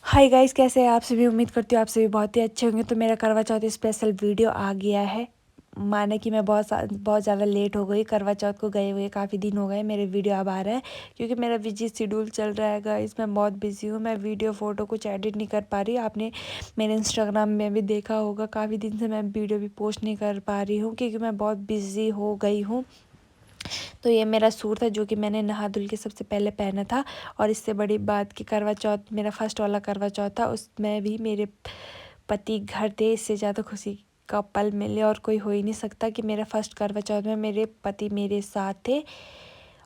Hi guys, कैसे हैं आप सभी। उम्मीद करती हूँ आप सभी बहुत ही अच्छे होंगे। तो मेरा करवा चौथ स्पेशल वीडियो आ गया है। माना कि मैं बहुत ज़्यादा लेट हो गई। करवा चौथ को गए हुए काफ़ी दिन हो गए। मेरे वीडियो अब आ रहा है क्योंकि मेरा बिजी शेड्यूल चल रहा है गाइस। मैं बहुत बिजी हूँ। मैं वीडियो फ़ोटो कुछ एडिट नहीं कर पा रही। आपने मेरे इंस्टाग्राम में भी देखा होगा, काफ़ी दिन से मैं वीडियो भी पोस्ट नहीं कर पा रही हूँ क्योंकि मैं बहुत बिज़ी हो गई हूँ। तो ये मेरा सूट था जो कि मैंने नहा धुल के सबसे पहले पहना था। और इससे बड़ी बात कि करवा चौथ मेरा फर्स्ट वाला करवा चौथ था, उसमें भी मेरे पति घर थे। इससे ज़्यादा खुशी का पल मिले और कोई हो ही नहीं सकता कि मेरा फर्स्ट करवा चौथ में मेरे पति मेरे साथ थे।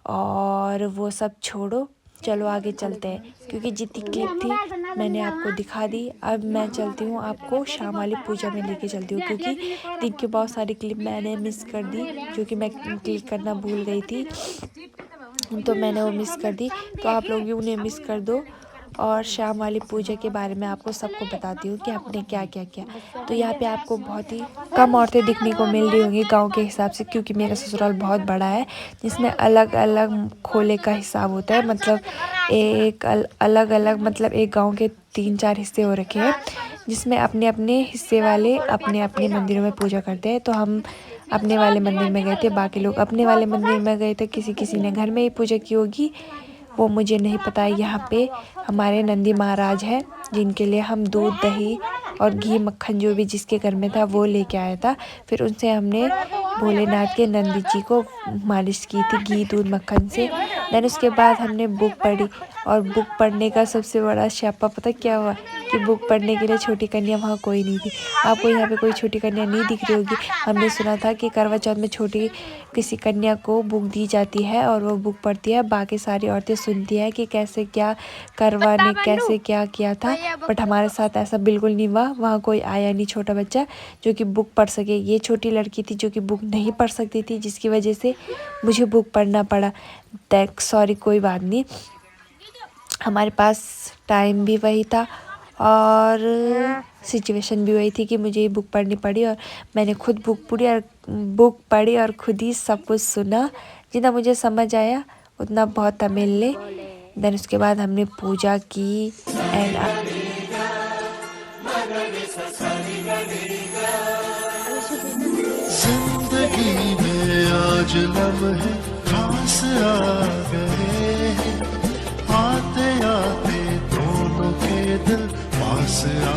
और वो सब छोड़ो, चलो आगे चलते हैं क्योंकि जितनी क्लिप थी मैंने आपको दिखा दी। अब मैं चलती हूँ, आपको शाम वाली पूजा में लेके चलती हूँ क्योंकि दिन की बहुत सारी क्लिप मैंने मिस कर दी जो कि मैं क्लिक करना भूल गई थी। तो मैंने वो मिस कर दी, तो आप लोग भी उन्हें मिस कर दो। और शाम वाली पूजा के बारे में आपको सबको बताती हूँ कि आपने क्या क्या किया। तो यहाँ पे आपको बहुत ही कम औरतें दिखने को मिल रही होंगी गांव के हिसाब से, क्योंकि मेरा ससुराल बहुत बड़ा है जिसमें अलग अलग खोले का हिसाब होता है। मतलब अलग अलग मतलब एक गांव के 3-4 हिस्से हो रखे हैं जिसमें अपने अपने हिस्से वाले अपने अपने मंदिरों में पूजा करते हैं। तो हम अपने वाले मंदिर में गए थे, बाकी लोग अपने वाले मंदिर में गए थे। किसी किसी ने घर में ही पूजा की होगी, वो मुझे नहीं पता। यहाँ पे हमारे नंदी महाराज हैं जिनके लिए हम दूध दही और घी मक्खन जो भी जिसके घर में था वो लेके आया था। फिर उनसे हमने भोलेनाथ के नंदी जी को मालिश की थी घी दूध मक्खन से। देन उसके बाद हमने बुक पढ़ी। और बुक पढ़ने का सबसे बड़ा स्यापा पता क्या हुआ कि बुक पढ़ने के लिए छोटी कन्या वहाँ कोई नहीं थी। आपको यहाँ पे कोई छोटी कन्या नहीं दिख रही होगी। हमने सुना था कि करवा चौथ में छोटी किसी कन्या को बुक दी जाती है और वो बुक पढ़ती है, बाकी सारी औरतें सुनती हैं कि कैसे क्या करवा ने कैसे क्या किया था। बट हमारे साथ ऐसा बिल्कुल नहीं हुआ। वहाँ कोई आया नहीं छोटा बच्चा जो कि बुक पढ़ सके। ये छोटी लड़की थी जो कि बुक नहीं पढ़ सकती थी, जिसकी वजह से मुझे बुक पढ़ना पड़ा। सॉरी, कोई बात नहीं, हमारे पास टाइम भी वही था और सिचुएशन भी वही थी कि मुझे बुक पढ़नी पड़ी। और मैंने खुद बुक पढ़ी और खुद ही सब कुछ सुना। जितना मुझे समझ आया उतना बहुत था मेरे लिए। देन उसके बाद हमने पूजा की एंड जिंदगी में आज लम्हे खास आ गए हैं, आते आते दोनों के दिल पास आ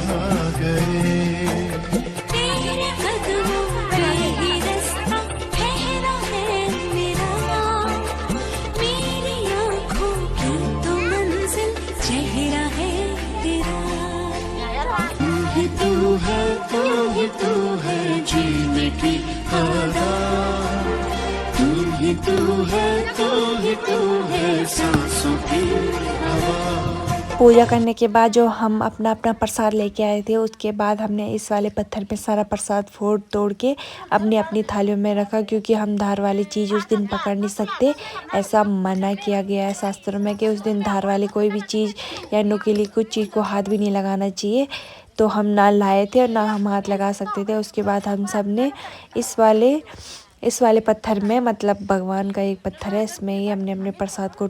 गए। तेरे कदमों पे ही रास्ता ठहरा है मेरा, मेरी आँखों की तो मंजिल चेहरा है तेरा। तू है जीने की आदत, तू है सांसों की हवा। पूजा करने के बाद जो हम अपना अपना प्रसाद लेके आए थे, उसके बाद हमने इस वाले पत्थर पे सारा प्रसाद फोड़ तोड़ के अपनी अपनी थालियों में रखा क्योंकि हम धार वाली चीज़ उस दिन पकड़ नहीं सकते। ऐसा मना किया गया है शास्त्रों में कि उस दिन धार वाली कोई भी चीज़ या नुकीली कुछ चीज़ को हाथ भी नहीं लगाना चाहिए। तो हम ना लाए थे और ना हम हाथ लगा सकते थे। उसके बाद हम सब ने इस वाले पत्थर में, मतलब भगवान का एक पत्थर है, इसमें ही हमने अपने प्रसाद को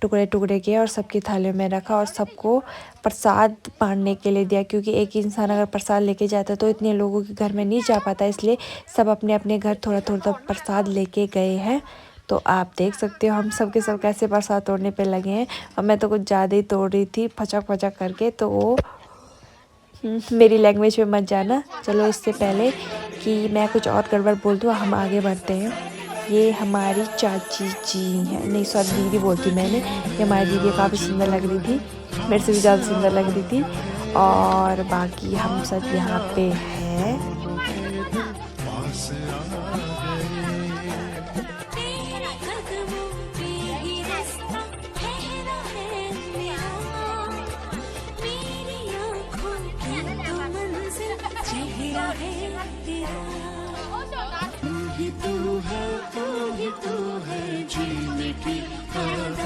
टुकड़े टुकड़े किए और सबकी थालियों में रखा और सबको प्रसाद बांटने के लिए दिया। क्योंकि एक इंसान अगर प्रसाद लेके जाता तो इतने लोगों के घर में नहीं जा पाता, इसलिए सब अपने अपने घर थोड़ा थोड़ा प्रसाद लेके गए हैं। तो आप देख सकते हो हम सब के सब कैसे प्रसाद तोड़ने पे लगे हैं। और मैं तो कुछ ज़्यादा ही तोड़ रही थी फचक फचक करके, तो वो मेरी लैंग्वेज में मत जाना। चलो, इससे पहले कि मैं कुछ और गड़बड़ बोल दूँ हम आगे बढ़ते हैं। ये हमारी चाची जी हैं, नहीं सॉरी दीदी बोलती मैंने। ये हमारी दीदी काफ़ी सुंदर लग रही थी, मेरे से भी ज़्यादा सुंदर लग रही थी। और बाकी हम सब यहाँ पे हैं। तेरे कदमों पे ही रास्ता ठहरा है मेरा, मेरी आँखों की तो मंजिल चेहरा है तेरा। तू है जीने की आदत,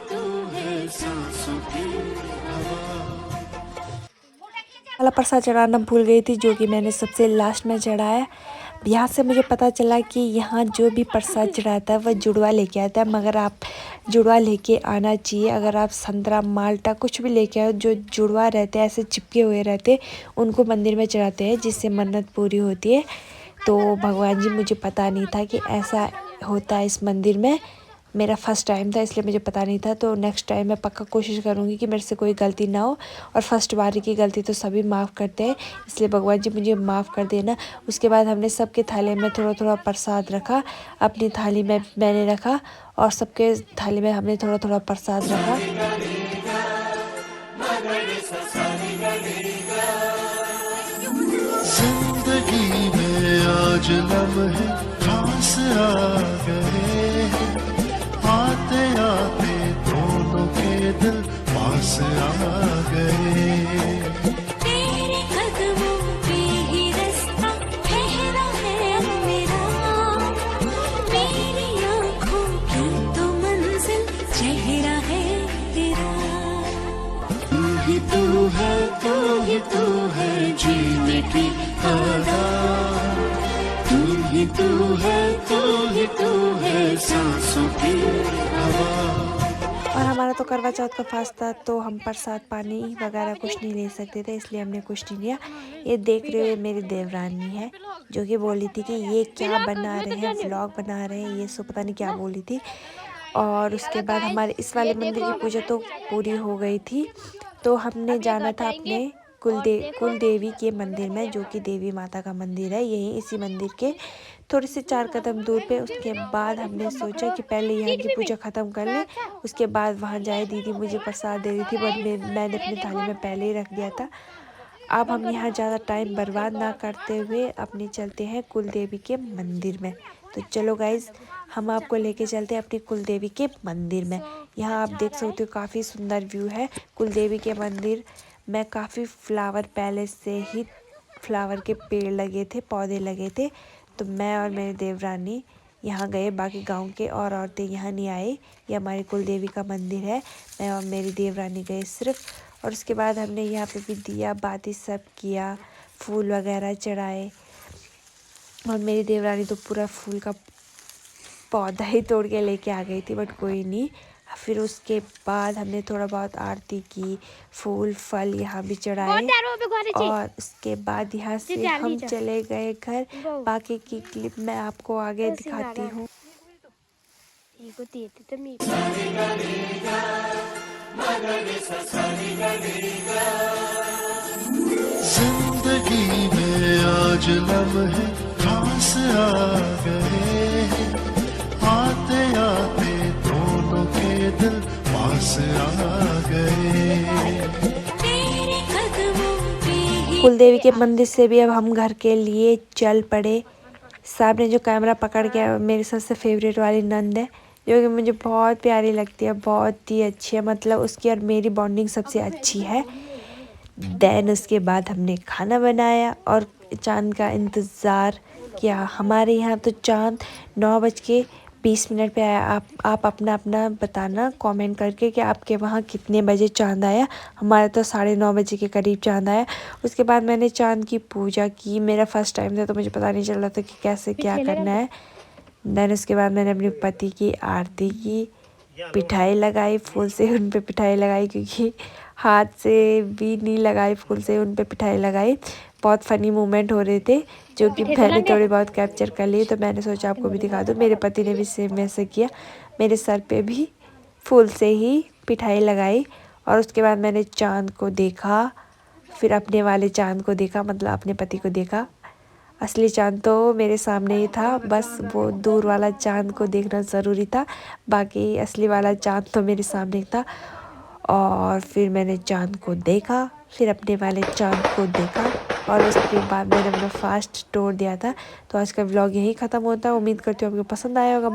तू है सांसों की हवा। वाला प्रसाद चढ़ाना भूल गई थी जो कि मैंने सबसे लास्ट में चढ़ाया। यहाँ से मुझे पता चला कि यहाँ जो भी प्रसाद चढ़ाता है वह जुड़वा लेके आता है, मगर आप जुड़वा लेके आना चाहिए। अगर आप संतरा माल्टा कुछ भी लेके आओ, जो जुड़वा रहते हैं ऐसे चिपके हुए रहते उनको मंदिर में चढ़ाते हैं, जिससे मन्नत पूरी होती है। तो भगवान जी, मुझे पता नहीं था कि ऐसा होता है इस मंदिर में। मेरा फर्स्ट टाइम था इसलिए मुझे पता नहीं था। तो नेक्स्ट टाइम मैं पक्का कोशिश करूँगी कि मेरे से कोई गलती ना हो। और फर्स्ट बारी की गलती तो सभी माफ़ करते हैं, इसलिए भगवान जी मुझे माफ़ कर देना। उसके बाद हमने सबके थाली में थोड़ा थोड़ा प्रसाद रखा। अपनी थाली में मैंने रखा और सबके थाली में हमने थोड़ा थोड़ा प्रसाद रखा। जिंदगी में आज लम्हे खास आ गए हैं, आते आते दोनों के दिल पास आ गए। तेरे कदमों पे ही रास्ता ठहरा है मेरा, मेरी आँखों की तो मंजिल चेहरा है तेरा। तू ही तू है, तू ही तू है जीने की आदत। तू ही तू है, तू ही तू है सांसों की हवा। और हमारा तो करवा चौथ का फास्ट था, तो हम प्रसाद पानी वगैरह कुछ नहीं ले सकते थे, इसलिए हमने कुछ नहीं लिया। ये देख रहे हुए मेरी देवरानी है, जो कि बोली थी कि ये क्या बना रहे हैं, व्लॉग बना रहे हैं, ये सो पता नहीं क्या बोली थी। और उसके बाद हमारे इस वाले मंदिर की पूजा तो पूरी हो गई थी। तो हमने जाना था अपने कुल देवी के मंदिर में, जो कि देवी माता का मंदिर है, यही इसी मंदिर के थोड़े से 4 कदम दूर पे। उसके बाद हमने सोचा कि पहले यहाँ की पूजा ख़त्म कर लें, उसके बाद वहाँ जाए। दीदी मुझे प्रसाद दे रही थी, बट मैंने अपनी थाली में पहले ही रख दिया था। अब हम यहाँ ज़्यादा टाइम बर्बाद ना करते हुए अपने चलते हैं कुल देवी के मंदिर में। तो चलो गाइज़, हम आपको लेके चलते हैं अपनी कुल देवी के मंदिर में। यहाँ आप देख सकते हो काफ़ी सुंदर व्यू है कुल देवी के मंदिर में। काफ़ी फ्लावर पहले से ही फ्लावर के पेड़ लगे थे, पौधे लगे थे। तो मैं और मेरी देवरानी यहाँ गए, बाकी गांव के और औरतें यहाँ नहीं आए। ये हमारी कुल देवी का मंदिर है, मैं और मेरी देवरानी गए सिर्फ। और उसके बाद हमने यहाँ पे भी दिया बाती सब किया, फूल वगैरह चढ़ाए। और मेरी देवरानी तो पूरा फूल का पौधा ही तोड़ के लेके आ गई थी, बट कोई नहीं। फिर उसके बाद हमने थोड़ा बहुत आरती की, फूल फल यहाँ भी चढ़ाए। और उसके बाद यहाँ से हम चले गए घर। बाकी की क्लिप मैं आपको आगे दिखाती हूँ। जिंदगी में आज लम्हे खास आ गए हैं, आते आते दोनों के दिल पास आ गए। तेरे कदमों पे ही कुलदेवी के मंदिर से भी अब हम घर के लिए चल पड़े। सामने जो कैमरा पकड़ के मेरी सबसे फेवरेट वाली नंद है, जो कि मुझे बहुत प्यारी लगती है, बहुत ही अच्छी है। मतलब उसकी और मेरी बॉन्डिंग सबसे अच्छी है। देन उसके बाद हमने खाना बनाया और चांद का इंतज़ार किया। हमारे यहाँ तो चांद 9:20 पे आया। आप अपना अपना बताना कमेंट करके कि आपके वहाँ कितने बजे चांद आया। हमारा तो 9:30 के करीब चांद आया। उसके बाद मैंने चांद की पूजा की। मेरा फर्स्ट टाइम था तो मुझे पता नहीं चल रहा था कि कैसे क्या करना है। देन उसके बाद मैंने अपने पति की आरती की, पिठाई लगाई, फूल से उन पे पिठाई लगाई, क्योंकि हाथ से भी नहीं लगाई, फूल से उन पे पिठाई लगाई। बहुत फ़नी मोमेंट हो रहे थे, जो कि मैंने थोड़ी बहुत कैप्चर कर लिए, तो मैंने सोचा आपको भी दिखा दूँ। मेरे पति ने भी सेम वैसे किया, मेरे सर पे भी फूल से ही पिठाई लगाई। और उसके बाद मैंने चाँद को देखा, फिर अपने वाले चाँद को देखा, मतलब अपने पति को देखा। असली चाँद तो मेरे सामने ही था, बस वो दूर वाला चाँद को देखना ज़रूरी था। बाकी असली वाला चाँद तो मेरे सामने था। और फिर मैंने चाँद को देखा, फिर अपने वाले चाँद को देखा, और उसके बाद मैंने अपना फास्ट तोड़ दिया था। तो आज का व्लॉग यही ख़त्म होता है। उम्मीद करती हूँ आपको पसंद आया होगा।